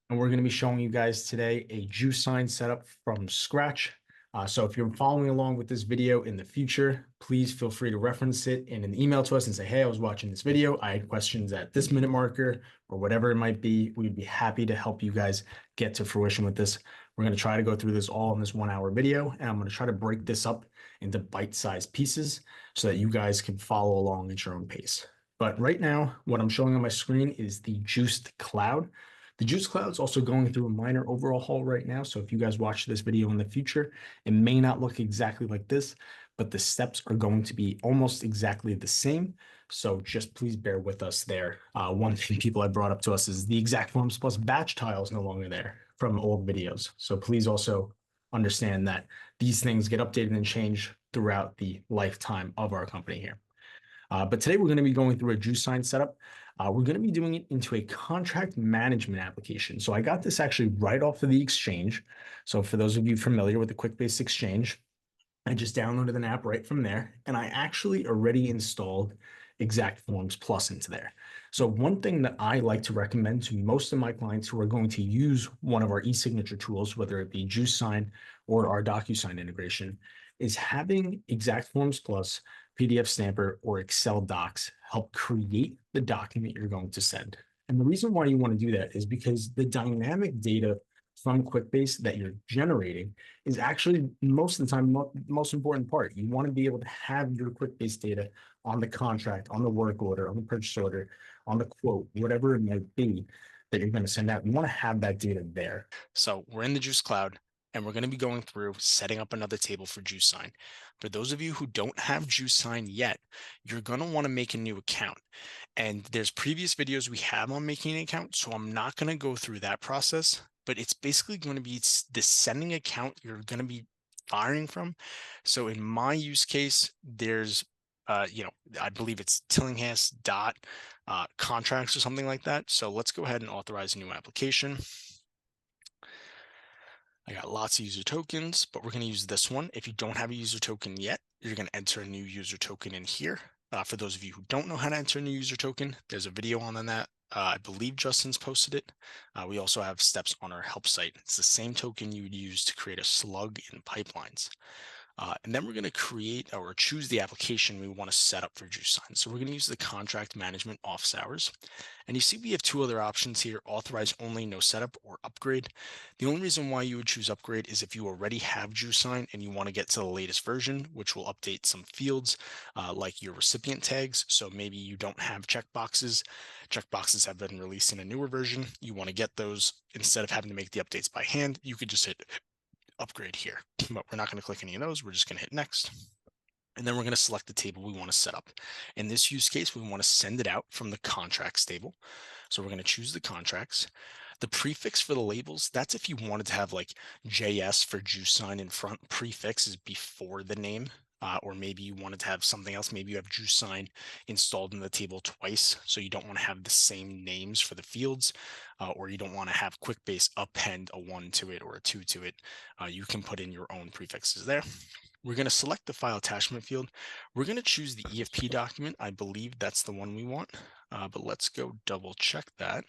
and we're going to be showing you guys today a JuicedSign setup from scratch. So if you're following along with this video in the future, please feel free to reference it in an email to us and say, hey, I was watching this video. I had questions at this minute marker or whatever it might be. We'd be happy to help you guys get to fruition with this. We're going to try to go through this all in this 1 hour video, and I'm going to try to break this up into bite-sized pieces so that you guys can follow along at your own pace. But right now, what I'm showing on my screen is the Juiced Cloud. The Juice Cloud is also going through a minor overhaul right now. So if you guys watch this video in the future, it may not look exactly like this, but the steps are going to be almost exactly the same. So just please bear with us there. One thing people have brought up to us is the exact forms plus batch tiles no longer there from old videos. So please also understand that these things get updated and changed throughout the lifetime of our company here. But today we're going to be going through a JuicedSign setup. We're going to be doing it into a contract management application. So I got this actually right off of the exchange. So for those of you familiar with the Quickbase exchange, I just downloaded an app right from there, and I actually already installed Exact Forms Plus into there. So one thing that I like to recommend to most of my clients who are going to use one of our e-signature tools, whether it be JuicedSign or our DocuSign integration, is having Exact Forms Plus, PDF Stamper, or Excel docs help create the document you're going to send. And the reason why you want to do that is because the dynamic data from Quickbase that you're generating is actually most of the time the most important part. You want to be able to have your Quickbase data on the contract, on the work order, on the purchase order, on the quote, whatever it might be that you're going to send out. You want to have that data there. So we're in the Juice Cloud, and we're going to be going through setting up another table for JuicedSign. For those of you who don't have JuicedSign yet, you're going to want to make a new account. And there's previous videos we have on making an account, so I'm not going to go through that process, but it's basically going to be the sending account you're going to be firing from. So in my use case, there's I believe it's Tillinghast dot contracts or something like that. So let's go ahead and authorize a new application. I got lots of user tokens, but we're going to use this one. If you don't have a user token yet, you're going to enter a new user token in here. For those of you who don't know how to enter a new user token, there's a video on that. I believe Justin's posted it. We also have steps on our help site. It's the same token you would use to create a slug in pipelines. And then we're going to create or choose the application we want to set up for JuicedSign. So we're going to use the contract management office hours. And you see we have two other options here: authorize only, no setup, or upgrade. The only reason why you would choose upgrade is if you already have JuicedSign and you want to get to the latest version, which will update some fields like your recipient tags. So maybe you don't have checkboxes. Checkboxes have been released in a newer version. You want to get those instead of having to make the updates by hand. You could just hit upgrade here, but we're not going to click any of those. We're just going to hit next. And then we're going to select the table we want to set up. In this use case, we want to send it out from the contracts table. So we're going to choose the contracts. The prefix for the labels, that's if you wanted to have like JS for JuicedSign in front. Prefix is before the name. Or maybe you wanted to have something else. Maybe you have JuicedSign installed in the table twice, so you don't want to have the same names for the fields, or you don't want to have Quickbase append a 1 to it or a 2 to it. You can put in your own prefixes there. We're going to select the file attachment field. We're going to choose the EFP document. I believe that's the one we want, but let's go double check that.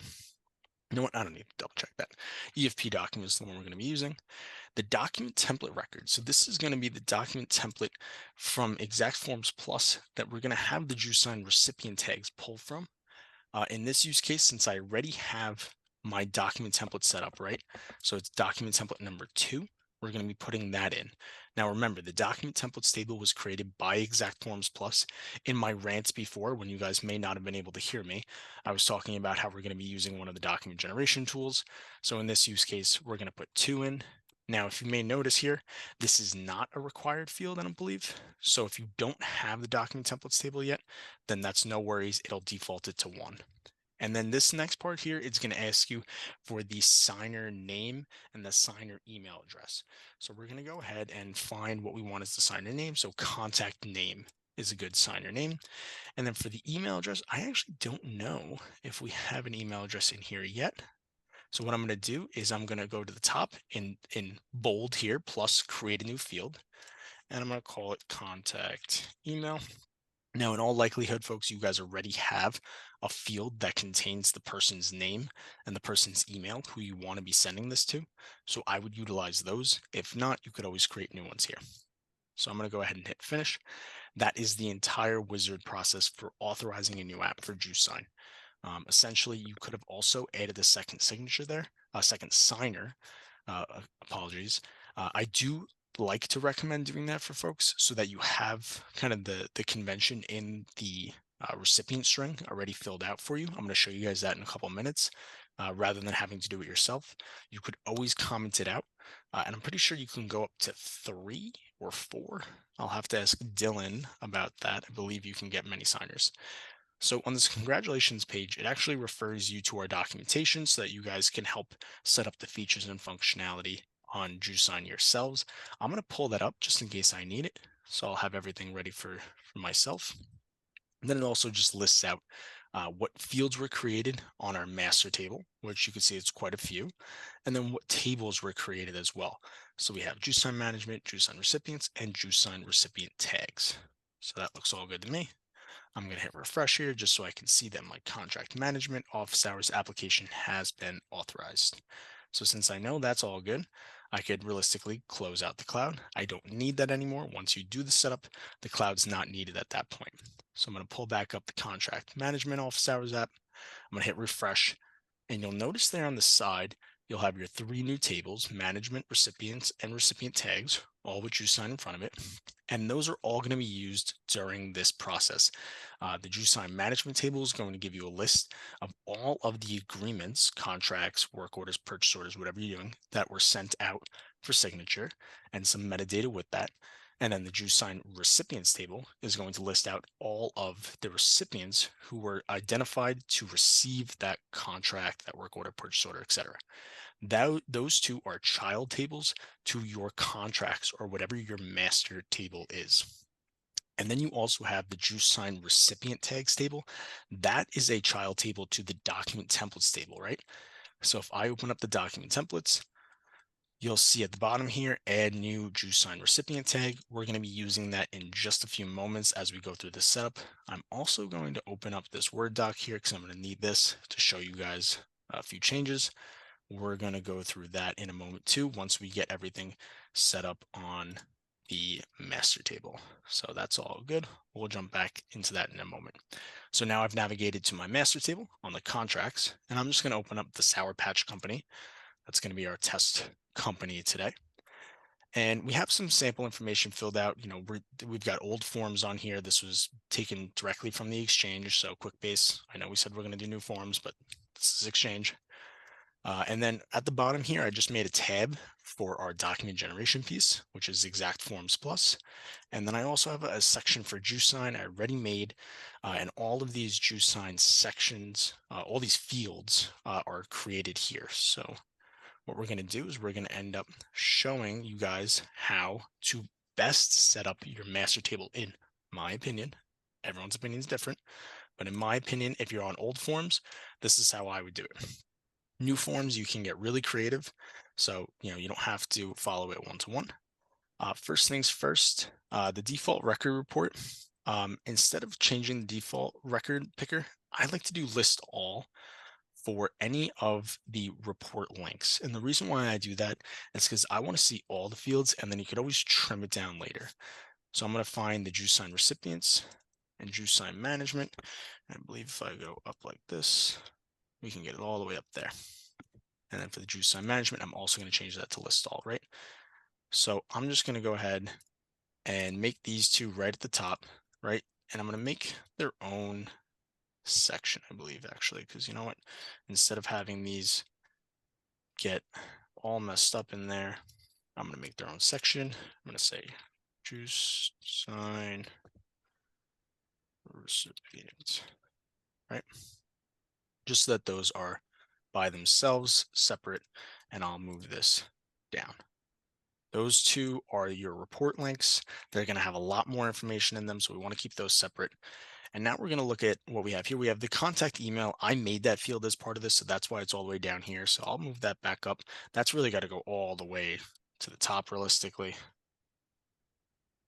You know what? I don't need to double check that. EFP document is the one we're going to be using. The document template record. So this is going to be the document template from Exact Forms Plus that we're going to have the JuicedSign recipient tags pull from. In this use case, since I already have my document template set up, right? So it's document template number 2. We're going to be putting that in. Now, remember, the document templates table was created by Exact Forms Plus. In my rants before, when you guys may not have been able to hear me, I was talking about how we're going to be using one of the document generation tools. So in this use case, we're going to put 2 in. Now, if you may notice here, this is not a required field, I don't believe. So if you don't have the document templates table yet, then that's no worries. It'll default it to 1. And then this next part here, it's going to ask you for the signer name and the signer email address. So we're going to go ahead and find what we want as the signer name. So contact name is a good signer name. And then for the email address, I actually don't know if we have an email address in here yet. So what I'm going to do is I'm going to go to the top in bold here, plus create a new field. And I'm going to call it contact email. Now, in all likelihood, folks, you guys already have a field that contains the person's name and the person's email who you want to be sending this to. So I would utilize those. If not, you could always create new ones here. So I'm going to go ahead and hit finish. That is the entire wizard process for authorizing a new app for JuicedSign. Essentially, you could have also added a second signature there, a second signer. Apologies. I do like to recommend doing that for folks so that you have kind of the convention in the recipient string already filled out for you. I'm going to show you guys that in a couple of minutes. Rather than having to do it yourself, you could always comment it out. And I'm pretty sure you can go up to 3 or 4. I'll have to ask Dylan about that. I believe you can get many signers. So on this congratulations page, it actually refers you to our documentation so that you guys can help set up the features and functionality on JuicedSign yourselves. I'm going to pull that up just in case I need it. So I'll have everything ready for myself. And then it also just lists out what fields were created on our master table, which you can see it's quite a few, and then what tables were created as well. So we have JuicedSign management, JuicedSign recipients, and JuicedSign recipient tags. So that looks all good to me. I'm going to hit refresh here just so I can see that my contract management office hours application has been authorized. So since I know that's all good, I could realistically close out the cloud. I don't need that anymore. Once you do the setup, the cloud's not needed at that point. So I'm going to pull back up the contract management office hours app. I'm going to hit refresh, and you'll notice there on the side, you'll have your 3 new tables, management, recipients, and recipient tags, all with JuicedSign in front of it. And those are all going to be used during this process. The JuicedSign management table is going to give you a list of all of the agreements, contracts, work orders, purchase orders, whatever you're doing, that were sent out for signature and some metadata with that. And then the JuicedSign recipients table is going to list out all of the recipients who were identified to receive that contract, that work order, purchase order, etc. Those two are child tables to your contracts or whatever your master table is. And then you also have the JuicedSign recipient tags table. That is a child table to the document templates table, right? So if I open up the document templates, you'll see at the bottom here, add new JuicedSign recipient tag. We're going to be using that in just a few moments as we go through the setup. I'm also going to open up this Word doc here because I'm going to need this to show you guys a few changes. We're going to go through that in a moment too, once we get everything set up on the master table. So that's all good. We'll jump back into that in a moment. So now I've navigated to my master table on the contracts, and I'm just going to open up the Sour Patch Company. That's going to be our test company today. And we have some sample information filled out. You know, we've got old forms on here. This was taken directly from the exchange. So Quickbase, I know we said we're going to do new forms, but this is Exchange. And then at the bottom here, I just made a tab for our document generation piece, which is Exact Forms Plus. And then I also have a section for JuicedSign I already made. And all of these JuicedSign sections, all these fields are created here. So what we're going to do is we're going to end up showing you guys how to best set up your master table, in my opinion. Everyone's opinion is different. But in my opinion, if you're on old forms, this is how I would do it. New forms, you can get really creative. So, you know, you don't have to follow it one-to-one. First things first, the default record report. Instead of changing the default record picker, I like to do list all for any of the report links. And the reason why I do that is because I want to see all the fields, and then you could always trim it down later. So I'm going to find the JuicedSign recipients and JuicedSign management. I believe if I go up like this, we can get it all the way up there. And then for the JuicedSign management, I'm also going to change that to list all, right? So I'm just going to go ahead and make these two right at the top, right? And I'm going to make their own section, I believe, actually, because you know what? Instead of having these get all messed up in there, I'm going to make their own section. I'm going to say JuicedSign recipient, right? Just so that those are by themselves separate, and I'll move this down. Those two are your report links. They're going to have a lot more information in them, so we want to keep those separate. And now we're going to look at what we have here. We have the contact email. I made that field as part of this, so that's why it's all the way down here. So I'll move that back up. That's really got to go all the way to the top realistically.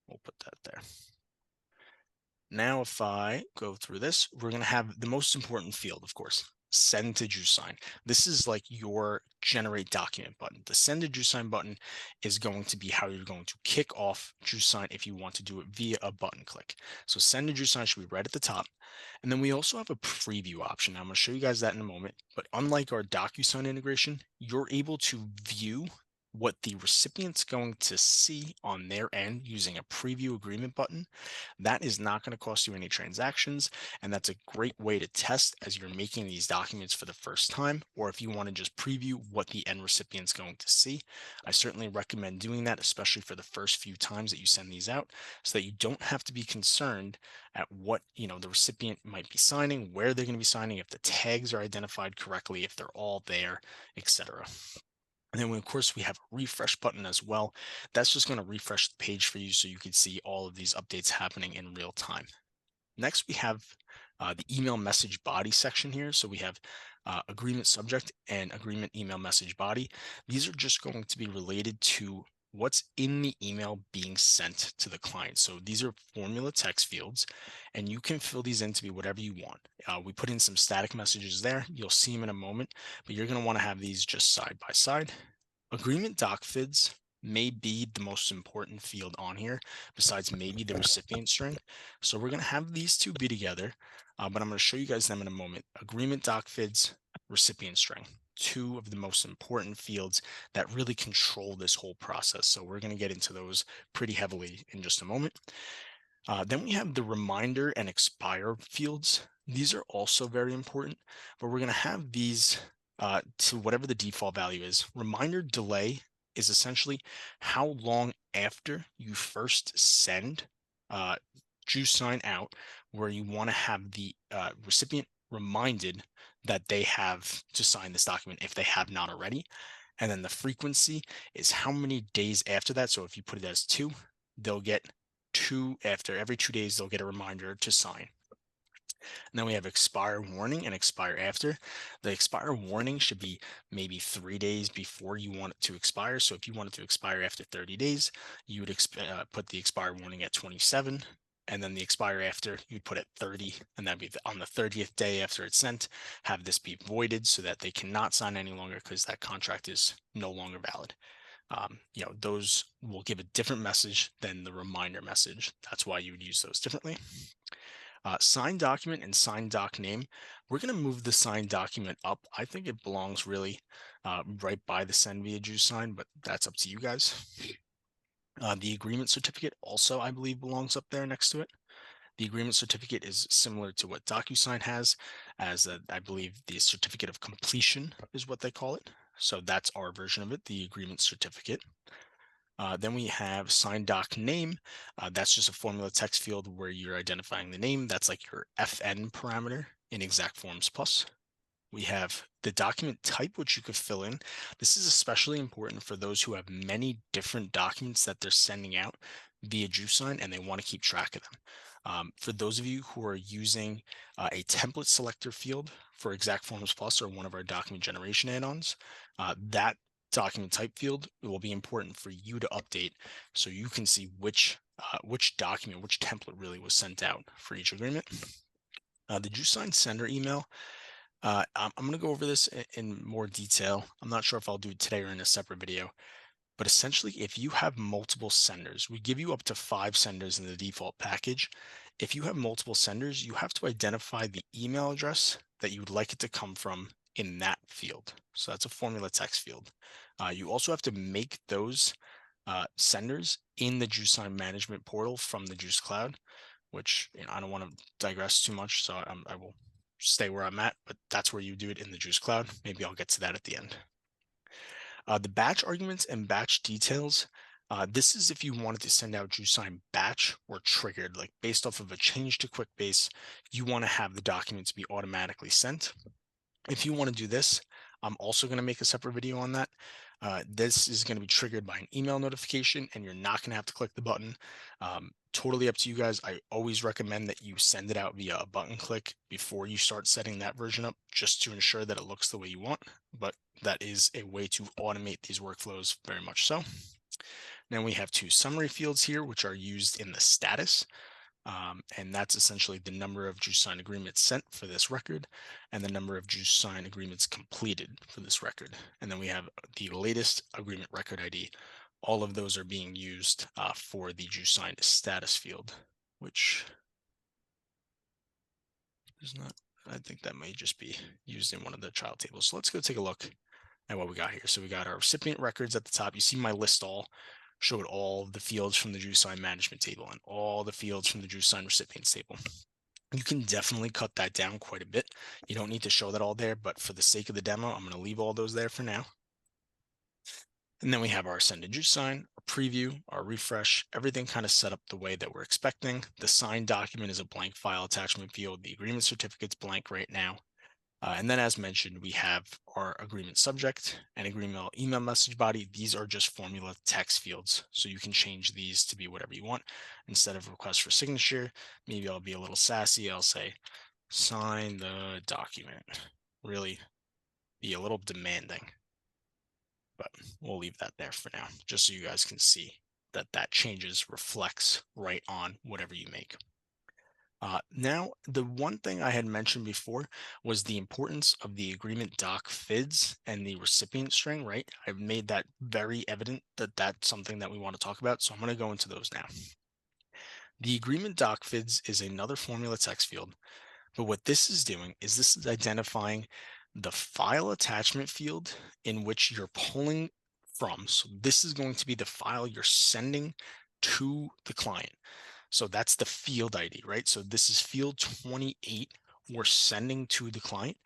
We'll put that there. Now, if I go through this, we're going to have the most important field, of course, send to JuicedSign. This is like your generate document button. The send to JuicedSign button is going to be how you're going to kick off JuicedSign if you want to do it via a button click. So send to JuicedSign should be right at the top. And then we also have a preview option. Now, I'm going to show you guys that in a moment. But unlike our DocuSign integration, you're able to view what the recipient's going to see on their end using a preview agreement button. That is not going to cost you any transactions, and that's a great way to test as you're making these documents for the first time, or if you want to just preview what the end recipient's going to see. I certainly recommend doing that, especially for the first few times that you send these out, so that you don't have to be concerned at what the recipient might be signing, where they're going to be signing, if the tags are identified correctly, if they're all there, etc. And then, of course, we have a refresh button as well. That's just going to refresh the page for you so you can see all of these updates happening in real time. Next, we have the email message body section here. So we have agreement subject and agreement email message body. These are just going to be related to what's in the email being sent to the client. So these are formula text fields, and you can fill these in to be whatever you want. We put in some static messages there. You'll see them in a moment, but you're going to want to have these just side by side. Agreement doc fids may be the most important field on here, besides maybe the recipient string. So we're going to have these two be together, but I'm going to show you guys them in a moment. Agreement doc fids, recipient string, two of the most important fields that really control this whole process. So we're going to get into those pretty heavily in just a moment. Then we have the reminder and expire fields. These are also very important, but we're going to have these to whatever the default value is. Reminder delay is essentially how long after you first send JuicedSign out, where you want to have the recipient reminded that they have to sign this document if they have not already. And then the frequency is how many days after that. So if you put it as 2, they'll get after every 2 days, they'll get a reminder to sign. And then we have expire warning and expire after. The expire warning should be maybe 3 days before you want it to expire. So if you want it to expire after 30 days, you would put the expire warning at 27. And then the expire after, you'd put at 30, and that'd be on the 30th day after it's sent, have this be voided so that they cannot sign any longer because that contract is no longer valid. Those will give a different message than the reminder message. That's why you would use those differently. Signed document and signed doc name. We're going to move the signed document up. I think it belongs really right by the send via JuicedSign, but that's up to you guys. The agreement certificate also, I believe, belongs up there next to it. The agreement certificate is similar to what DocuSign has, as I believe the certificate of completion is what they call it. So that's our version of it, the agreement certificate. Then we have signed doc name. That's just a formula text field where you're identifying the name. That's like your FN parameter in Exact Forms Plus. We have the document type, which you could fill in. This is especially important for those who have many different documents that they're sending out via JuicedSign and they want to keep track of them. For those of you who are using a template selector field for Exact Forms Plus or one of our document generation add-ons, that document type field will be important for you to update so you can see which document, which template really was sent out for each agreement. The JuicedSign sender email. I'm going to go over this in more detail. I'm not sure if I'll do it today or in a separate video, but essentially if you have multiple senders, we give you up to 5 senders in the default package. If you have multiple senders, you have to identify the email address that you would like it to come from in that field. So that's a formula text field. You also have to make those senders in the JuicedSign management portal from the Juice Cloud, which I don't want to digress too much, so I will stay where I'm at, but that's where you do it in the Juice Cloud. Maybe I'll get to that at the end. The batch arguments and batch details. This is if you wanted to send out JuicedSign batch or triggered, like based off of a change to Quickbase, you want to have the documents be automatically sent. If you want to do this, I'm also going to make a separate video on that. This is going to be triggered by an email notification, and you're not going to have to click the button. Totally up to you guys. I always recommend that you send it out via a button click before you start setting that version up, just to ensure that it looks the way you want. But that is a way to automate these workflows very much so. Then we have 2 summary fields here, which are used in the status. And that's essentially the number of JuicedSign agreements sent for this record and the number of JuicedSign agreements completed for this record. And then we have the latest agreement record ID. All of those are being used for the JuicedSign status field, which is not, I think that may just be used in one of the child tables. So let's go take a look at what we got here. So we got our recipient records at the top. You see my list all showed all of the fields from the JuicedSign management table and all the fields from the JuicedSign recipients table. You can definitely cut that down quite a bit. You don't need to show that all there, but for the sake of the demo, I'm going to leave all those there for now. And then we have our send to JuicedSign, our preview, our refresh, everything kind of set up the way that we're expecting. The signed document is a blank file attachment field. The agreement certificate's blank right now. And then as mentioned, we have our agreement subject and agreement email message body. These are just formula text fields. So you can change these to be whatever you want. Instead of request for signature, maybe I'll be a little sassy. I'll say, sign the document. Really be a little demanding. But we'll leave that there for now, just so you guys can see that that changes, reflects right on whatever you make. Now, the one thing I had mentioned before was the importance of the agreement doc FIDs and the recipient string, right? I've made that very evident that that's something that we want to talk about. So I'm going to go into those now. The agreement doc FIDs is another formula text field, but what this is doing is this is identifying the file attachment field in which you're pulling from. So this is going to be the file you're sending to the client. So that's the field ID, right? So this is field 28 we're sending to the client.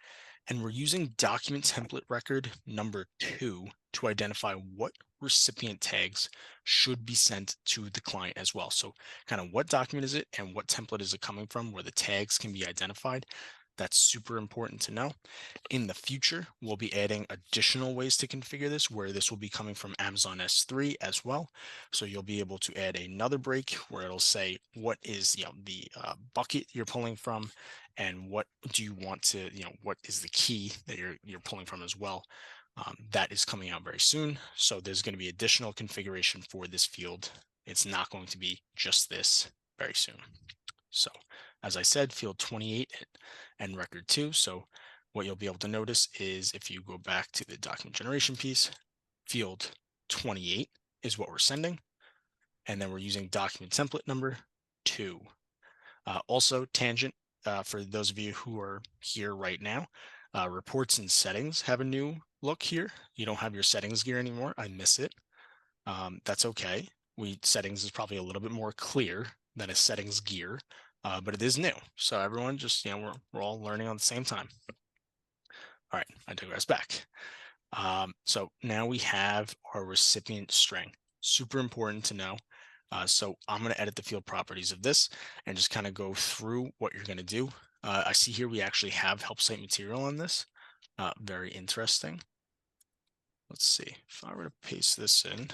And we're using document template record number 2 to identify what recipient tags should be sent to the client as well. So kind of what document is it and what template is it coming from where the tags can be identified. That's super important to know. In the future, we'll be adding additional ways to configure this where this will be coming from Amazon S3 as well. So you'll be able to add another break where it'll say what is the bucket you're pulling from and what do you want to, what is the key that you're pulling from as well. That is coming out very soon. So there's going to be additional configuration for this field. It's not going to be just this very soon. So as I said, field 28 and record 2. So what you'll be able to notice is if you go back to the document generation piece, field 28 is what we're sending. And then we're using document template number 2. Also tangent, for those of you who are here right now, reports and settings have a new look here. You don't have your settings gear anymore. I miss it. That's okay. Settings is probably a little bit more clear than a settings gear, but it is new. So everyone just, we're all learning on the same time. All right, I digress back. So now we have our recipient string. Super important to know. So I'm going to edit the field properties of this and just kind of go through what you're going to do. I see here we actually have help site material on this. Very interesting. Let's see if I were to paste this in,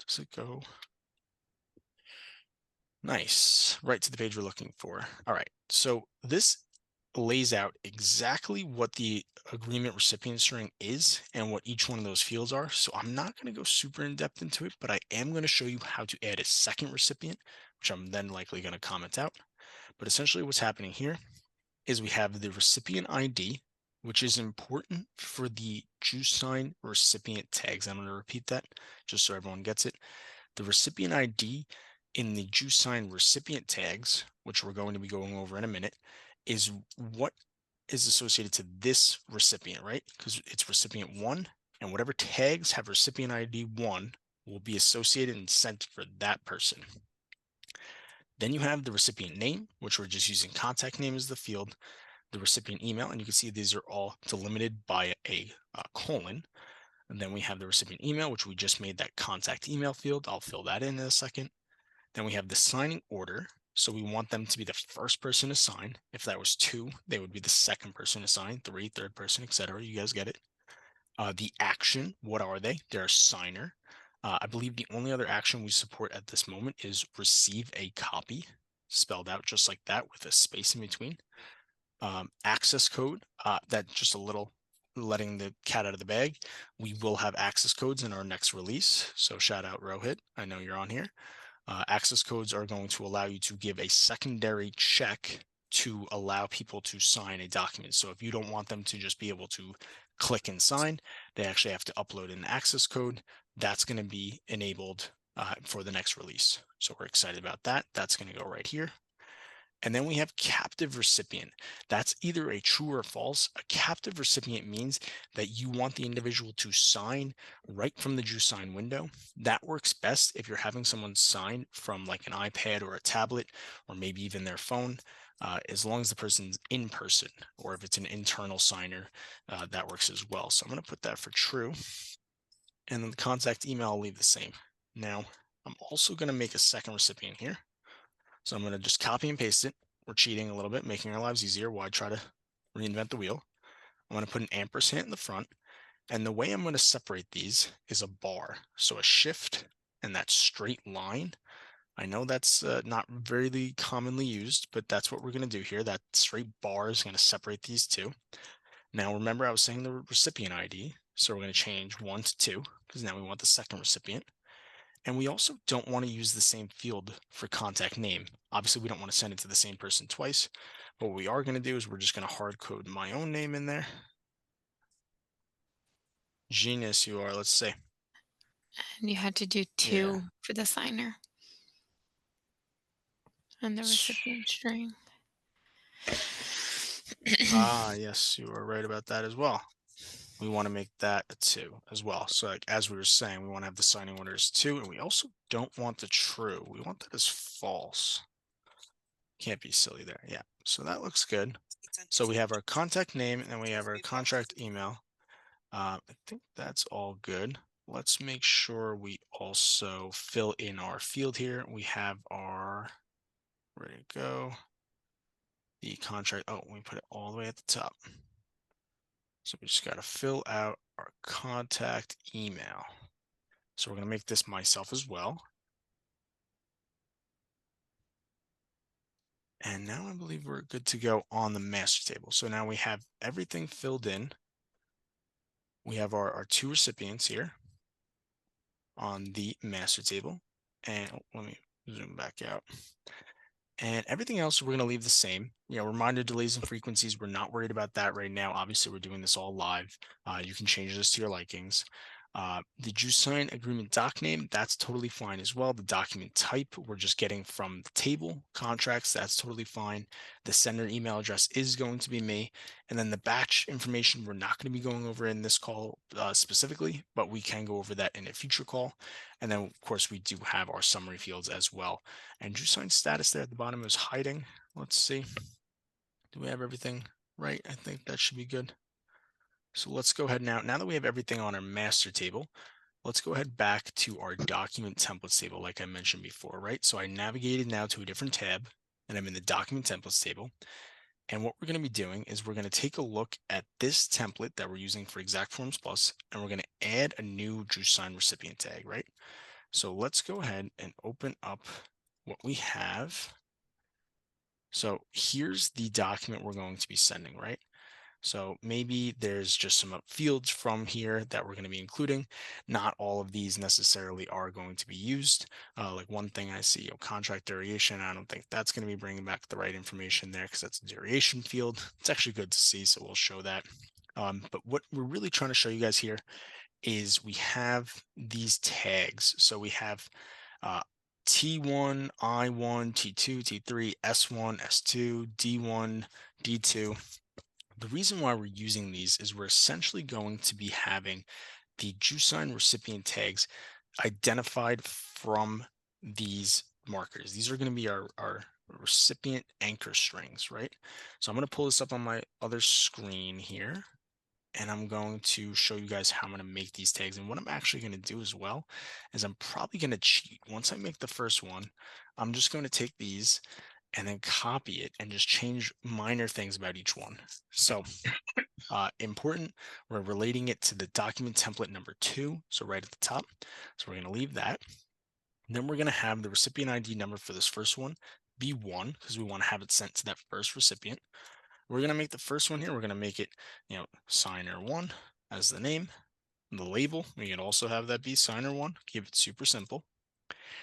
does it go? Nice, right to the page we're looking for. All right, so this lays out exactly what the agreement recipient string is and what each one of those fields are. So I'm not going to go super in depth into it, but I am going to show you how to add a second recipient, which I'm then likely going to comment out. But essentially what's happening here is we have the recipient ID, which is important for the JuicedSign recipient tags. I'm going to repeat that just so everyone gets it. The recipient ID in the JuicedSign recipient tags, which we're going to be going over in a minute, is what is associated to this recipient, right? Because it's recipient 1, and whatever tags have recipient ID 1 will be associated and sent for that person. Then you have the recipient name, which we're just using contact name as the field, the recipient email, and you can see these are all delimited by a colon. And then we have the recipient email, which we just made that contact email field. I'll fill that in a second. Then we have the signing order. So we want them to be the first person to sign. If that was 2, they would be the second person to sign, 3, third person, etc. You guys get it. The action, what are they? They're a signer. I believe the only other action we support at this moment is receive a copy, spelled out just like that with a space in between. Access code, that's just a little letting the cat out of the bag. We will have access codes in our next release. So shout out Rohit. I know you're on here. Access codes are going to allow you to give a secondary check to allow people to sign a document. So if you don't want them to just be able to click and sign, they actually have to upload an access code. That's going to be enabled for the next release. So we're excited about that. That's going to go right here. And then we have captive recipient. That's either a true or false. A captive recipient means that you want the individual to sign right from the JuicedSign window. That works best if you're having someone sign from like an iPad or a tablet, or maybe even their phone, as long as the person's in person, or if it's an internal signer, that works as well. So I'm going to put that for true. And then the contact email, I'll leave the same. Now, I'm also going to make a second recipient here. So I'm going to just copy and paste it. We're cheating a little bit, making our lives easier. Why try to reinvent the wheel? I'm going to put an ampersand in the front. And the way I'm going to separate these is a bar. So a shift and that straight line. I know that's not very commonly used, but that's what we're going to do here. That straight bar is going to separate these two. Now, remember I was saying the recipient ID. So we're going to change 1 to 2 because now we want the second recipient. And we also don't want to use the same field for contact name. Obviously, we don't want to send it to the same person twice. But what we are going to do is we're just going to hard code my own name in there. Genius you are, let's say. And you had to do Yeah. 2 for the signer and the recipient string. Yes, you are right about that as well. We want to make that a 2 as well. So like, as we were saying, we want to have the signing order as 2, and we also don't want the true. We want that as false. Can't be silly there. Yeah. So that looks good. So we have our contact name and then we have our contract email. I think that's all good. Let's make sure we also fill in our field here. We have our, ready to go, the contract. Oh, we put it all the way at the top. So we just got to fill out our contact email. So we're going to make this myself as well. And now I believe we're good to go on the master table. So now we have everything filled in. We have our 2 recipients here on the master table. And let me zoom back out. And everything else we're going to leave the same. Reminder delays and frequencies, we're not worried about that right now. Obviously, we're doing this all live. You can change this to your likings. The JuicedSign agreement doc name, that's totally fine as well. The document type, we're just getting from the table contracts, that's totally fine. The sender email address is going to be me. And then the batch information, we're not going to be going over in this call specifically, but we can go over that in a future call. And then, of course, we do have our summary fields as well. And JuicedSign status there at the bottom is hiding. Let's see. Do we have everything right? I think that should be good. So let's go ahead now. Now that we have everything on our master table, let's go ahead back to our document templates table, like I mentioned before, right? So I navigated now to a different tab, and I'm in the document templates table. And what we're going to be doing is we're going to take a look at this template that we're using for Exact Forms Plus, and we're going to add a new JuicedSign recipient tag, right? So let's go ahead and open up what we have. So here's the document we're going to be sending, right? So maybe there's just some fields from here that we're going to be including. Not all of these necessarily are going to be used. Like one thing I see, contract duration, I don't think that's going to be bringing back the right information there because that's a duration field. It's actually good to see, so we'll show that. But what we're really trying to show you guys here is we have these tags. So we have T1, I1, T2, T3, S1, S2, D1, D2. The reason why we're using these is we're essentially going to be having the JuicedSign recipient tags identified from these markers. These are going to be our recipient anchor strings, right? So I'm going to pull this up on my other screen here, and I'm going to show you guys how I'm going to make these tags. And what I'm actually going to do as well is I'm probably going to cheat. Once I make the first one, I'm just going to take these and then copy it and just change minor things about each one. So important, we're relating it to the document template number 2, so right at the top. So we're going to leave that. And then we're going to have the recipient ID number for this first one be 1 because we want to have it sent to that first recipient. We're going to make the first one here, we're going to make it, signer 1 as the name. The label, we can also have that be signer 1, keep it super simple.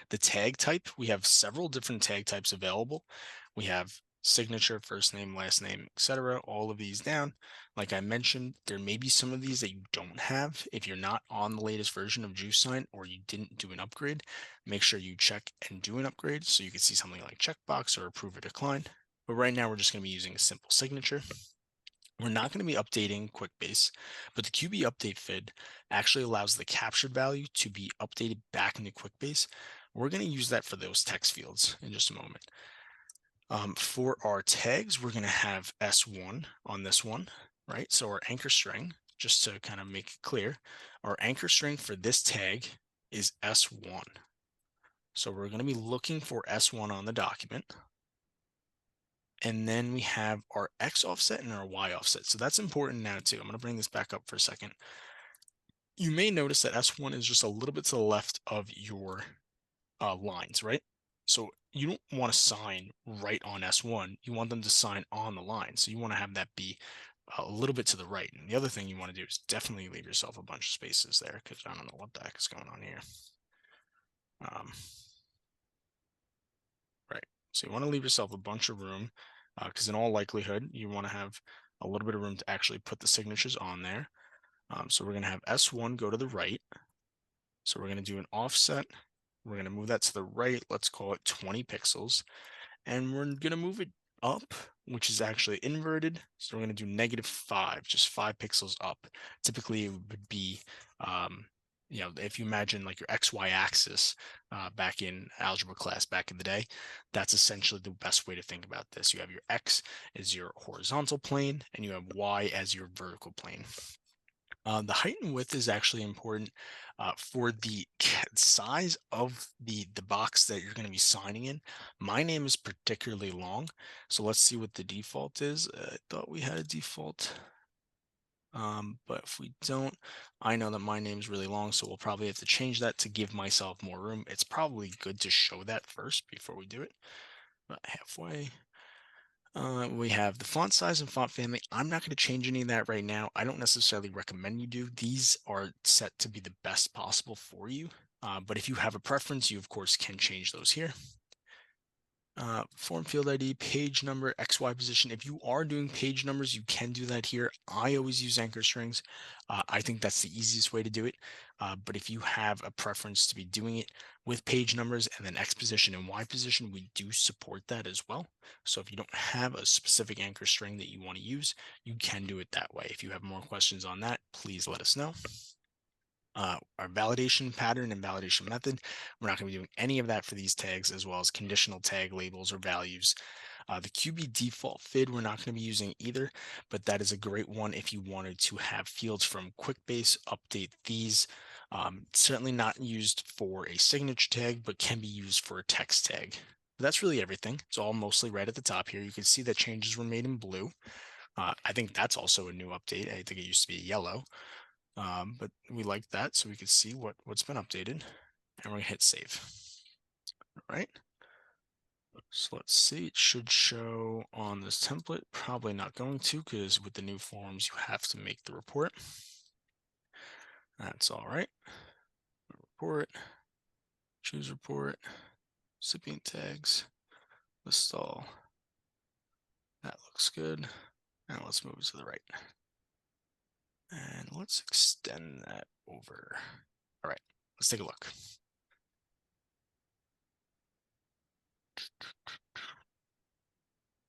The tag type, we have several different tag types available. We have signature, first name, last name, etc. All of these down. Like I mentioned, there may be some of these that you don't have. If you're not on the latest version of JuicedSign or you didn't do an upgrade, make sure you check and do an upgrade so you can see something like checkbox or approve or decline. But right now we're just going to be using a simple signature. We're not going to be updating Quickbase, but the QB update FID actually allows the captured value to be updated back into Quickbase. We're going to use that for those text fields in just a moment. For our tags, we're going to have S1 on this one, right? So our anchor string, just to kind of make it clear, our anchor string for this tag is S1. So we're going to be looking for S1 on the document. And then we have our X offset and our Y offset. So that's important now too. I'm going to bring this back up for a second. You may notice that S1 is just a little bit to the left of your lines, right? So you don't want to sign right on S1. You want them to sign on the line. So you want to have that be a little bit to the right. And the other thing you want to do is definitely leave yourself a bunch of spaces there because I don't know what the heck is going on here. Right. So you want to leave yourself a bunch of room because in all likelihood, you want to have a little bit of room to actually put the signatures on there. So we're going to have S1 go to the right. So we're going to do an offset. We're going to move that to the right. Let's call it 20 pixels. And we're going to move it up, which is actually inverted. So we're going to do -5, just 5 pixels up. Typically, it would be, if you imagine like your XY axis back in algebra class back in the day, that's essentially the best way to think about this. You have your X as your horizontal plane, and you have Y as your vertical plane. The height and width is actually important for the size of the box that you're going to be signing in. My name is particularly long, so let's see what the default is. I thought we had a default, but if we don't, I know that my name is really long, so we'll probably have to change that to give myself more room. It's probably good to show that first before we do it. About halfway. We have the font size and font family. I'm not going to change any of that right now. I don't necessarily recommend you do. These are set to be the best possible for you. But if you have a preference, you of course can change those here. Form field ID, page number, XY position. If you are doing page numbers, you can do that here. I always use anchor strings. I think that's the easiest way to do it. But if you have a preference to be doing it with page numbers and then X position and Y position, we do support that as well. So if you don't have a specific anchor string that you want to use, you can do it that way. If you have more questions on that, please let us know. Our validation pattern and validation method. We're not going to be doing any of that for these tags, as well as conditional tag labels or values. The QB default FID, we're not going to be using either, but that is a great one if you wanted to have fields from Quickbase update these. Certainly not used for a signature tag, but can be used for a text tag. But that's really everything. It's all mostly right at the top here. You can see that changes were made in blue. I think that's also a new update. I think it used to be yellow. But we like that so we can see what's been updated, and we're gonna hit save. All right, so let's see, it should show on this template. Probably not going to, because with the new forms you have to make the report. That's all right. Report, choose report, recipient tags, list all. That looks good. Now let's move it to the right, and let's extend that over. All right, let's take a look.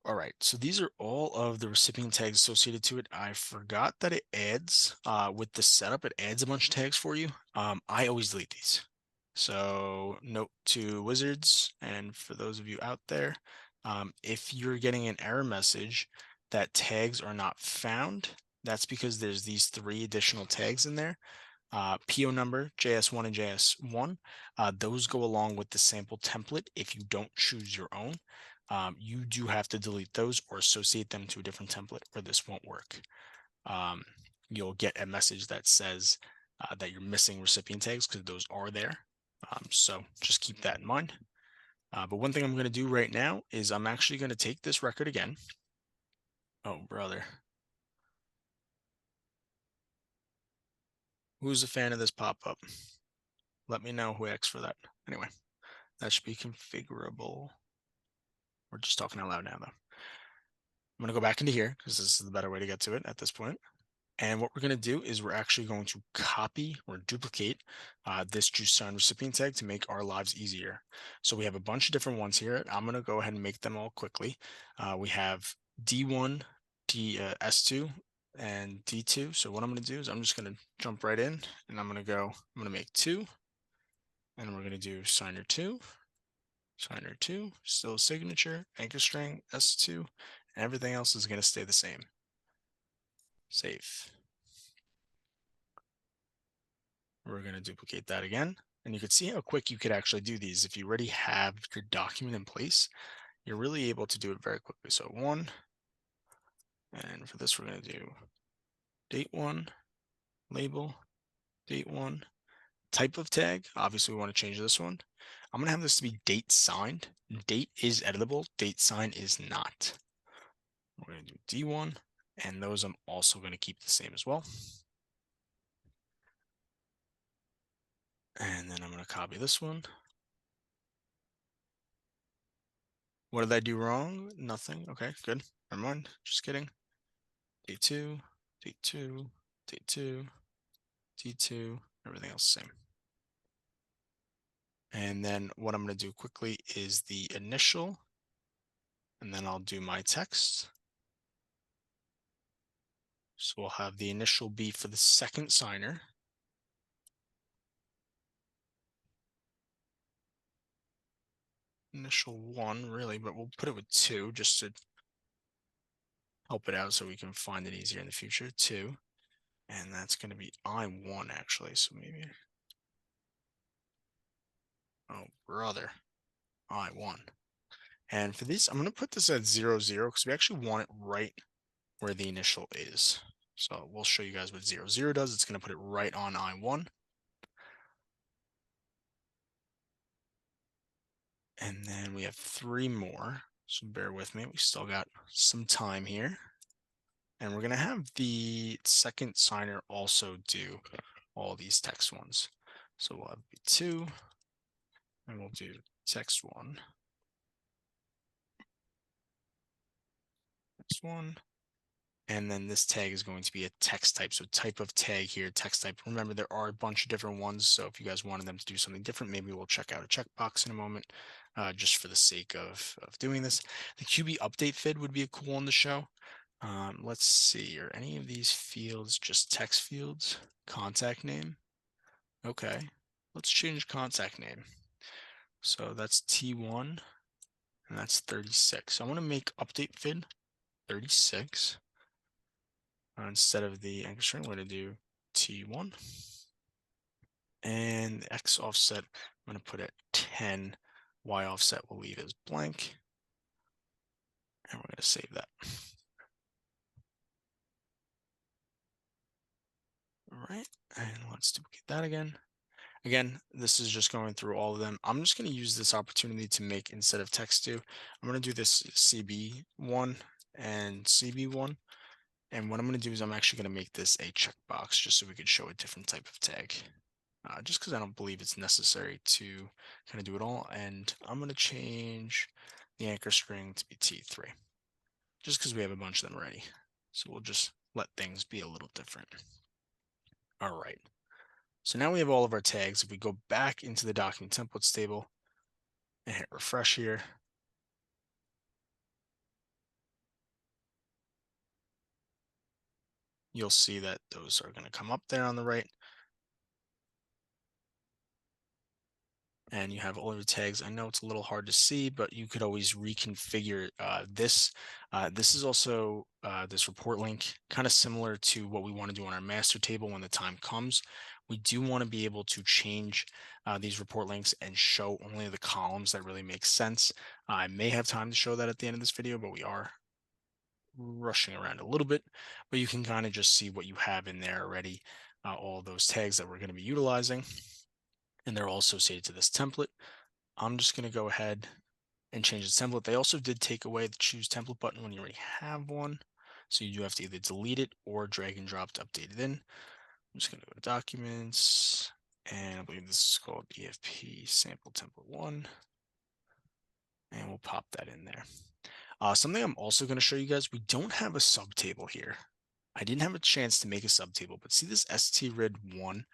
All right, so these are all of the recipient tags associated to it. I forgot that it adds, with the setup, it adds a bunch of tags for you. I always delete these. So note to wizards, and for those of you out there, if you're getting an error message that tags are not found, that's because there's these 3 additional tags in there. PO number, JS1 and JS1, those go along with the sample template if you don't choose your own. You do have to delete those or associate them to a different template, or this won't work. You'll get a message that says that you're missing recipient tags because those are there. So just keep that in mind. But one thing I'm going to do right now is I'm actually going to take this record again. Oh, brother. Who's a fan of this pop-up? Let me know who asked for that. Anyway, That should be configurable. We're just talking out loud now, though. I'm going to go back into here because this is the better way to get to it at this point. And what we're going to do is we're actually going to copy or duplicate this JuicedSign recipient tag to make our lives easier. So we have a bunch of different ones here. I'm going to go ahead and make them all quickly. We have D1, S2, and D2. So what I'm going to do is I'm just going to jump right in and I'm going to make 2. And we're going to do signer 2, signer 2, still a signature, anchor string, S2, and everything else is going to stay the same. Save. We're going to duplicate that again. And you can see how quick you could actually do these. If you already have your document in place, you're really able to do it very quickly. So 1, and for this, we're going to do date 1, label, date 1, type of tag. Obviously, we want to change this one. I'm going to have this to be date signed. Date is editable, date sign is not. We're going to do D1, and those I'm also going to keep the same as well. And then I'm going to copy this one. What did I do wrong? Nothing. Okay, good. Never mind. Just kidding. Day 2, day 2, day 2, D2, everything else the same. And then what I'm going to do quickly is the initial, and then I'll do my text. So we'll have the initial be for the second signer. Initial 1, really, but we'll put it with 2 just to help it out so we can find it easier in the future. 2, and that's going to be I1 actually, so maybe, oh brother, I1. And for this, I'm going to put this at 0, 0 because we actually want it right where the initial is. So we'll show you guys what 0, 0 does. It's going to put it right on I1. And then we have 3 more. So bear with me. We still got some time here. And we're going to have the second signer also do all these text ones. So we'll have 2, and we'll do text 1. Text 1. And then this tag is going to be a text type. So type of tag here, text type. Remember, there are a bunch of different ones. So if you guys wanted them to do something different, maybe we'll check out a checkbox in a moment, just for the sake of doing this. The QB update fid would be a cool one to show. Let's see, are any of these fields just text fields? Contact name. Okay, let's change contact name. So that's T1, and that's 36. I want to make update fid 36. Instead of the anchor string, we're going to do T1. And the X offset, I'm going to put at 10. Y offset we'll leave as blank. And we're going to save that. All right, and let's duplicate that again. Again, this is just going through all of them. I'm just going to use this opportunity to make, instead of text to, I'm going to do this CB1 and CB1. And what I'm going to do is I'm actually going to make this a checkbox just so we could show a different type of tag. Just because I don't believe it's necessary to kind of do it all. And I'm going to change the anchor string to be T3, just because we have a bunch of them already. So we'll just let things be a little different. All right. So now we have all of our tags. If we go back into the document templates table and hit refresh here, you'll see that those are going to come up there on the right. And you have all your tags. I know it's a little hard to see, but you could always reconfigure this. This is also this report link, kind of similar to what we want to do on our master table when the time comes. We do want to be able to change these report links and show only the columns that really make sense. I may have time to show that at the end of this video, but we are rushing around a little bit. But you can kind of just see what you have in there already, all those tags that we're going to be utilizing. And they're all associated to this template. I'm just going to go ahead and change the template. They also did take away the choose template button when you already have one. So you do have to either delete it or drag and drop to update it in. I'm just going to go to documents, and I believe this is called EFP sample template 1. and we'll pop that in there. Something I'm also going to show you guys, we don't have a subtable here. I didn't have a chance to make a subtable, but see this strrid1?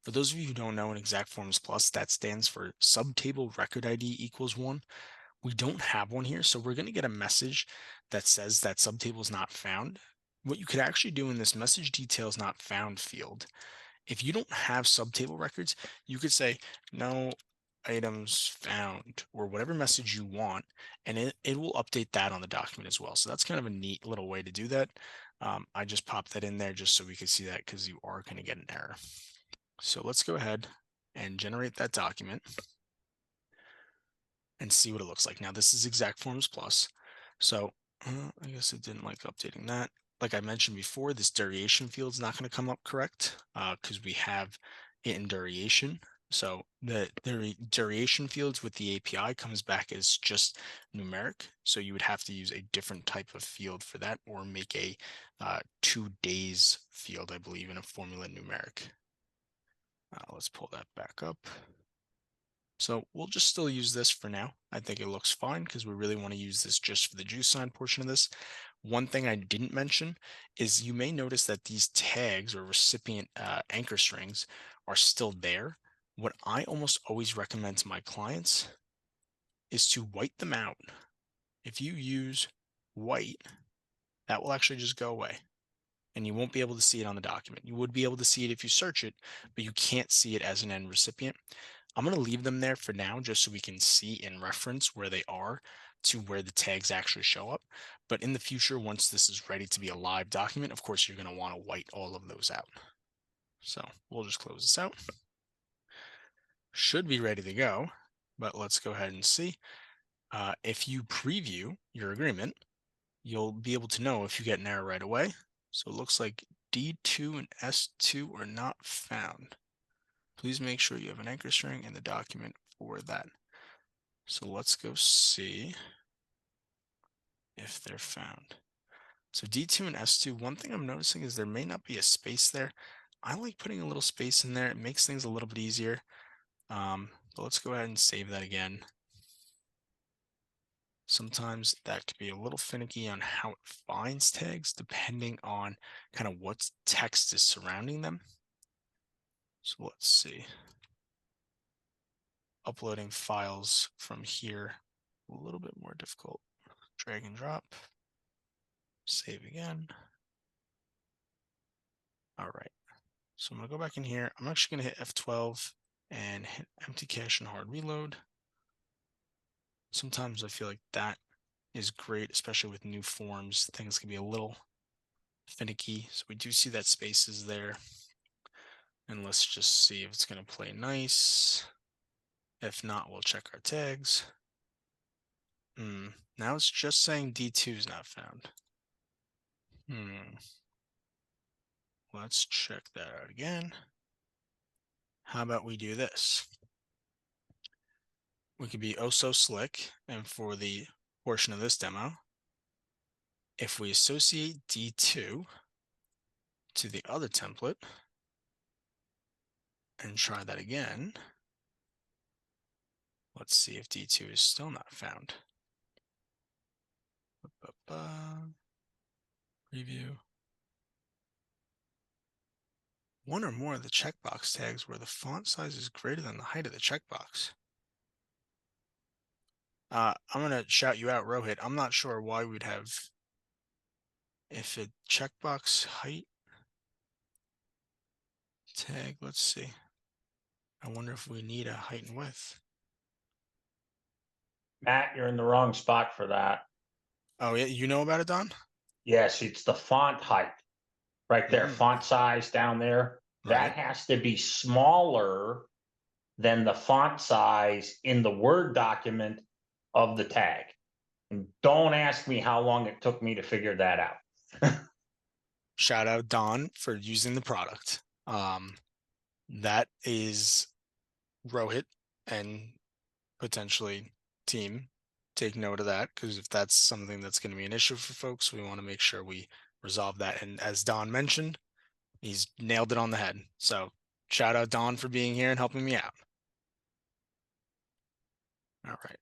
For those of you who don't know, in Exact Forms Plus, that stands for subtable record ID equals 1. We don't have one here, so we're going to get a message that says that subtable is not found. What you could actually do in this message details not found field, if you don't have subtable records, you could say no items found or whatever message you want, and it will update that on the document as well. So that's kind of a neat little way to do that. I just popped that in there just so we could see that because you are going to get an error. So let's go ahead and generate that document and see what it looks like. Now this is Exact Forms Plus. So I guess it didn't like updating that. Like I mentioned before, this duration field is not going to come up correct because we have it in duration. So the duration fields with the API comes back as just numeric. So you would have to use a different type of field for that, or make a 2 days field, I believe, in a formula numeric. Let's pull that back up. So we'll just still use this for now. I think it looks fine because we really want to use this just for the JuicedSign portion of this. One thing I didn't mention is you may notice that these tags or recipient anchor strings are still there. What I almost always recommend to my clients is to white them out. If you use white, that will actually just go away and you won't be able to see it on the document. You would be able to see it if you search it, but you can't see it as an end recipient. I'm going to leave them there for now just so we can see in reference where they are to where the tags actually show up. But in the future, once this is ready to be a live document, of course, you're going to want to white all of those out. So we'll just close this out. Should be ready to go, but let's go ahead and see. If you preview your agreement, you'll be able to know if you get an error right away. So it looks like D2 and S2 are not found. Please make sure you have an anchor string in the document for that. So let's go see if they're found. So D2 and S2, one thing I'm noticing is there may not be a space there. I like putting a little space in there. It makes things a little bit easier. But let's go ahead and save that again. Sometimes that could be a little finicky on how it finds tags depending on kind of what text is surrounding them. So let's see. Uploading files from here, a little bit more difficult. Drag and drop. Save again. All right. So I'm going to go back in here. I'm actually going to hit F12 and hit empty cache and hard reload. Sometimes I feel like that is great, especially with new forms. Things can be a little finicky. So we do see that space is there. And let's just see if it's going to play nice. If not, we'll check our tags. Now it's just saying D2 is not found. Let's check that out again. How about we do this? We could be oh so slick, and for the portion of this demo, if we associate D2 to the other template and try that again, let's see if D2 is still not found. Preview. One or more of the checkbox tags where the font size is greater than the height of the checkbox. I'm going to shout you out, Rohit. I'm not sure why we'd have, if a checkbox height tag, let's see. I wonder if we need a height and width. Matt, you're in the wrong spot for that. Oh, yeah, you know about it, Don? Yes, it's the font height right there, font size down there. That has to be smaller than the font size in the Word document of the tag. And don't ask me how long it took me to figure that out. Shout out Don for using the product. That is Rohit and potentially team. Take note of that, because if that's something that's going to be an issue for folks, we want to make sure we resolve that. And as Don mentioned, he's nailed it on the head. So shout out Don for being here and helping me out. All right,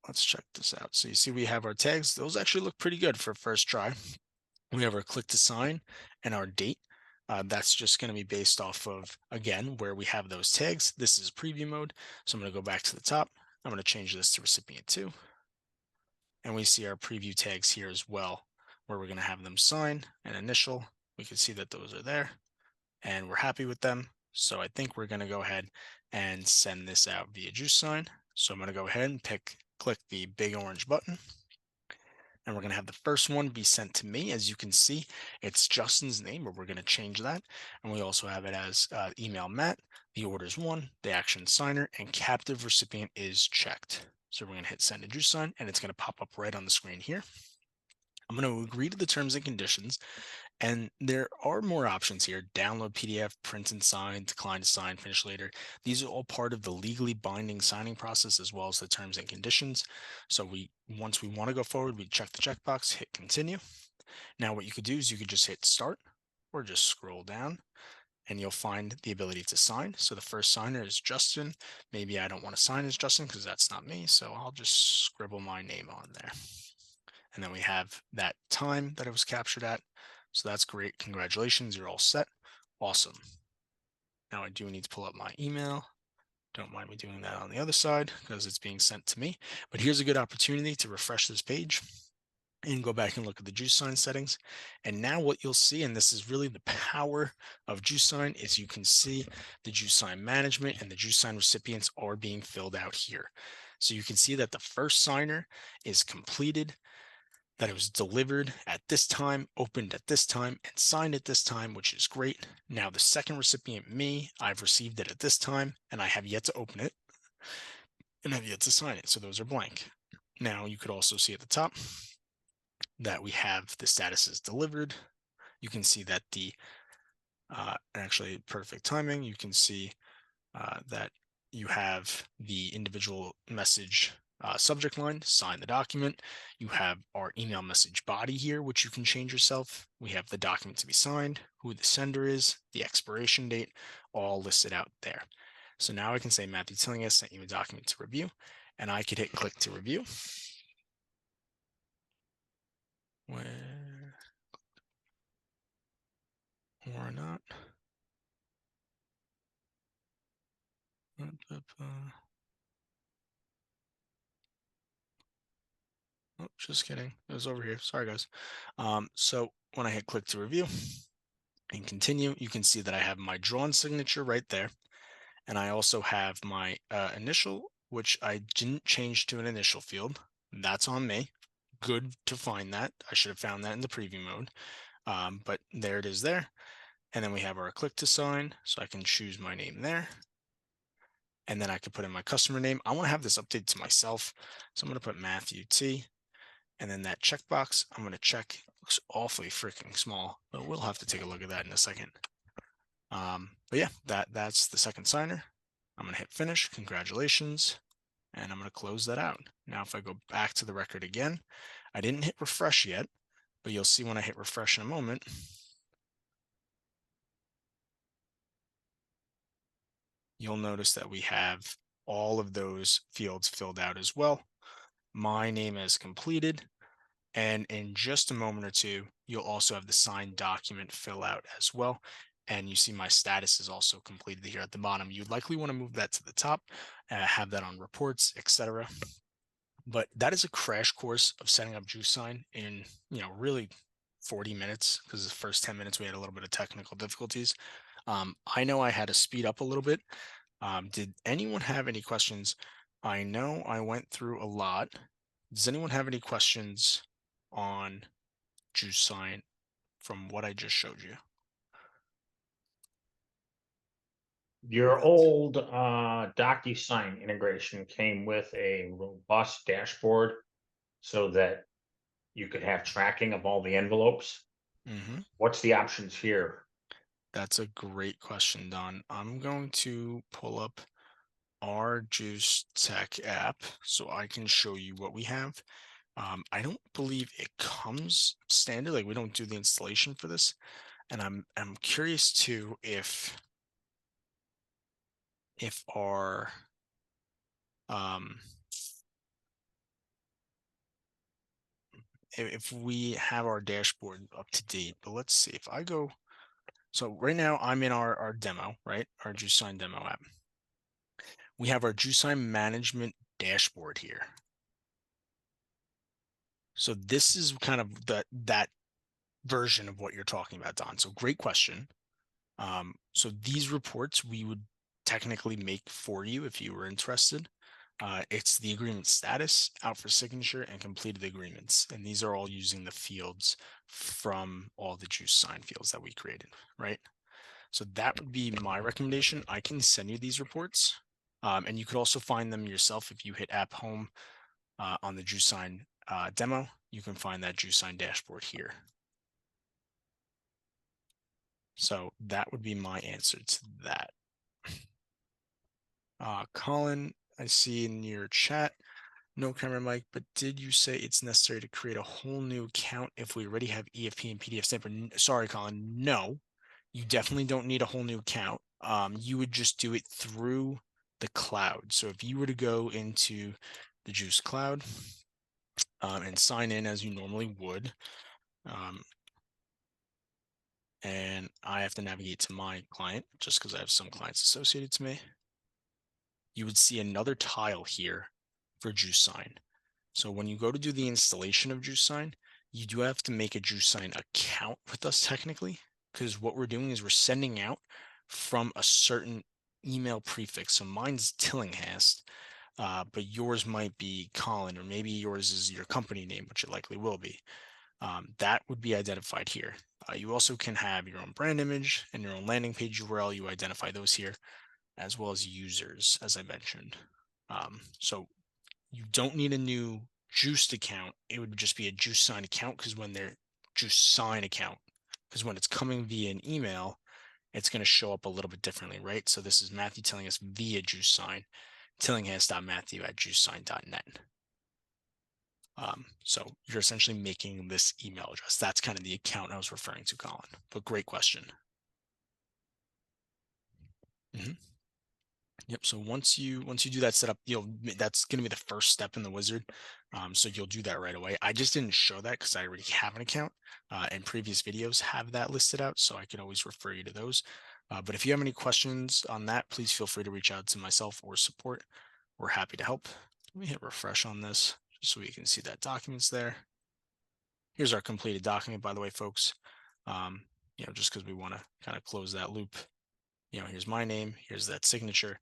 let's check this out. So you see we have our tags. Those actually look pretty good for first try. We have our click to sign and our date. That's just going to be based off of, again, where we have those tags. This is preview mode. So I'm going to go back to the top. I'm going to change this to recipient 2. And we see our preview tags here as well, where we're going to have them sign and initial. We can see that those are there and we're happy with them. So I think we're going to go ahead and send this out via JuicedSign. So I'm going to go ahead and click the big orange button. And we're going to have the first one be sent to me. As you can see, it's Justin's name, but we're going to change that. And we also have it as email Matt, the order is 1, the action signer, and captive recipient is checked. So we're going to hit send to JuicedSign, and it's going to pop up right on the screen here. I'm going to agree to the terms and conditions. And there are more options here: download PDF, print and sign, decline to sign, finish later. These are all part of the legally binding signing process, as well as the terms and conditions. So once we want to go forward, we check the checkbox, hit continue. Now what you could do is you could just hit start or just scroll down and you'll find the ability to sign. So the first signer is Justin. Maybe I don't want to sign as Justin because that's not me. So I'll just scribble my name on there. And then we have that time that it was captured at. So that's great. Congratulations, you're all set. Awesome. Now I do need to pull up my email. Don't mind me doing that on the other side because it's being sent to me. But here's a good opportunity to refresh this page and go back and look at the JuicedSign settings. And now what you'll see, and this is really the power of JuicedSign, is you can see the JuicedSign management and the JuicedSign recipients are being filled out here. So you can see that the first signer is completed, that it was delivered at this time, opened at this time, and signed at this time, which is great. Now the second recipient, me, I've received it at this time, and I have yet to open it, and have yet to sign it. So those are blank. Now you could also see at the top that we have the status is delivered. You can see that actually perfect timing. You can see that you have the individual message subject line, sign the document. You have our email message body here, which you can change yourself. We have the document to be signed, who the sender is, the expiration date, all listed out there. So now I can say Matthew Tillinghast sent you a document to review, and I could hit click to review. Where or not. Oh, just kidding. It was over here. Sorry, guys. So when I hit click to review and continue, you can see that I have my drawn signature right there. And I also have my initial, which I didn't change to an initial field. That's on me. Good to find that. I should have found that in the preview mode. But there it is there. And then we have our click to sign. So I can choose my name there. And then I could put in my customer name. I want to have this updated to myself. So I'm going to put Matthew T. And then that checkbox, I'm going to check. Looks awfully freaking small, but we'll have to take a look at that in a second. But yeah, that's the second signer. I'm going to hit finish. Congratulations. And I'm going to close that out. Now, if I go back to the record again, I didn't hit refresh yet, but you'll see when I hit refresh in a moment. You'll notice that we have all of those fields filled out as well. My name is completed. And in just a moment or two, you'll also have the signed document fill out as well. And you see my status is also completed here at the bottom. You'd likely want to move that to the top, have that on reports, etc. But that is a crash course of setting up JuicedSign in, really 40 minutes, because the first 10 minutes we had a little bit of technical difficulties. I know I had to speed up a little bit. Did anyone have any questions? I know I went through a lot. Does anyone have any questions on JuicedSign from what I just showed you? Your old DocuSign integration came with a robust dashboard so that you could have tracking of all the envelopes. What's the options here? That's a great question, Don. I'm going to pull up our Juice Tech app so I can show you what we have. I don't believe it comes standard, like we don't do the installation for this. And I'm curious too if our if we have our dashboard up to date, but let's see if I go. So right now I'm in our demo, right? Our JuicedSign demo app. We have our JuicedSign management dashboard here. So this is kind of that version of what you're talking about, Don. So great question. So these reports we would technically make for you if you were interested. It's the agreement status, out for signature, and completed agreements. And these are all using the fields from all the JuicedSign fields that we created, right? So that would be my recommendation. I can send you these reports. And you could also find them yourself if you hit app home on the JuicedSign demo. You can find that JuicedSign dashboard here. So that would be my answer to that. Colin, I see in your chat, no camera mic, but did you say it's necessary to create a whole new account if we already have EFP and PDF stamper? Sorry, Colin, no, you definitely don't need a whole new account. You would just do it through the cloud. So if you were to go into the Juice Cloud and sign in as you normally would, and I have to navigate to my client just because I have some clients associated to me, you would see another tile here for JuicedSign. So when you go to do the installation of JuicedSign, you do have to make a JuicedSign account with us technically, because what we're doing is we're sending out from a certain email prefix. So mine's Tillinghast, but yours might be Colin, or maybe yours is your company name, which it likely will be. That would be identified here. You also can have your own brand image and your own landing page URL. You identify those here, as well as users, as I mentioned. So you don't need a new Juiced account. It would just be a JuicedSign account, because when they're JuicedSign account, because when it's coming via an email, it's going to show up a little bit differently, right? So this is Matthew telling us via JuicedSign, tillinghast.matthew@juicedsign.net. So you're essentially making this email address. That's kind of the account I was referring to, Colin. But great question. Yep. So once you do that setup, that's going to be the first step in the wizard. So you'll do that right away. I just didn't show that because I already have an account, and previous videos have that listed out, so I can always refer you to those. But if you have any questions on that, please feel free to reach out to myself or support. We're happy to help. Let me hit refresh on this just so we can see that document's there. Here's our completed document, by the way, folks. Just because we want to kind of close that loop. Here's my name, here's that signature,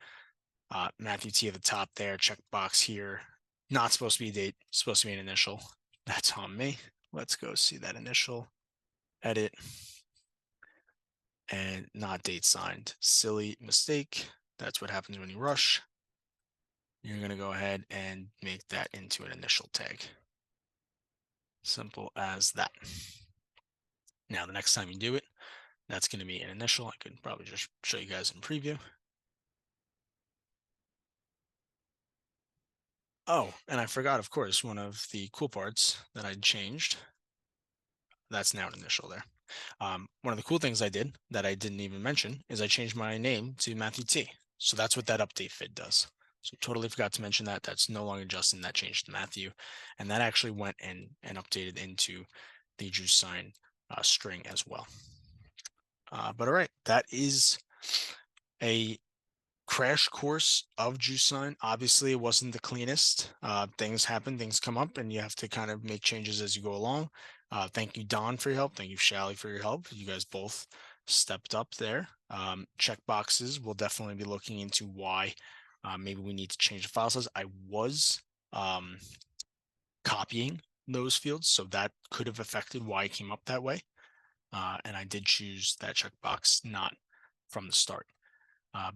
Matthew T at the top there, checkbox here. Not supposed to be a date, supposed to be an initial. That's on me. Let's go see that initial, edit, and not date signed. Silly mistake. That's what happens when you rush. You're going to go ahead and make that into an initial tag. Simple as that. Now, the next time you do it, that's going to be an initial. I could probably just show you guys in preview. Oh, and I forgot, of course, one of the cool parts that I changed. That's now an initial there. One of the cool things I did that I didn't even mention is I changed my name to Matthew T. So that's what that update fid does. So totally forgot to mention that. That's no longer Justin. That changed to Matthew. And that actually went and updated into the JuicedSign string as well. But all right, that is a crash course of JuicedSign. Obviously, it wasn't the cleanest. Things happen, things come up, and you have to kind of make changes as you go along. Thank you, Don, for your help. Thank you, Shally, for your help. You guys both stepped up there. Check boxes. We'll definitely be looking into why maybe we need to change the file size. I was copying those fields, so that could have affected why it came up that way. And I did choose that checkbox not from the start.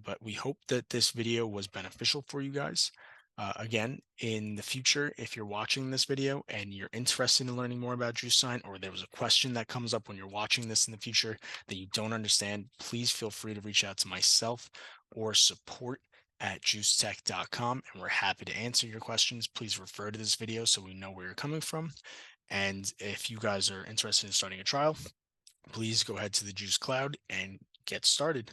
But we hope that this video was beneficial for you guys. Again, in the future, if you're watching this video and you're interested in learning more about JuicedSign, or there was a question that comes up when you're watching this in the future that you don't understand, please feel free to reach out to myself or support@juicetech.com, and we're happy to answer your questions. Please refer to this video so we know where you're coming from. And if you guys are interested in starting a trial, please go ahead to the Juice Cloud and get started.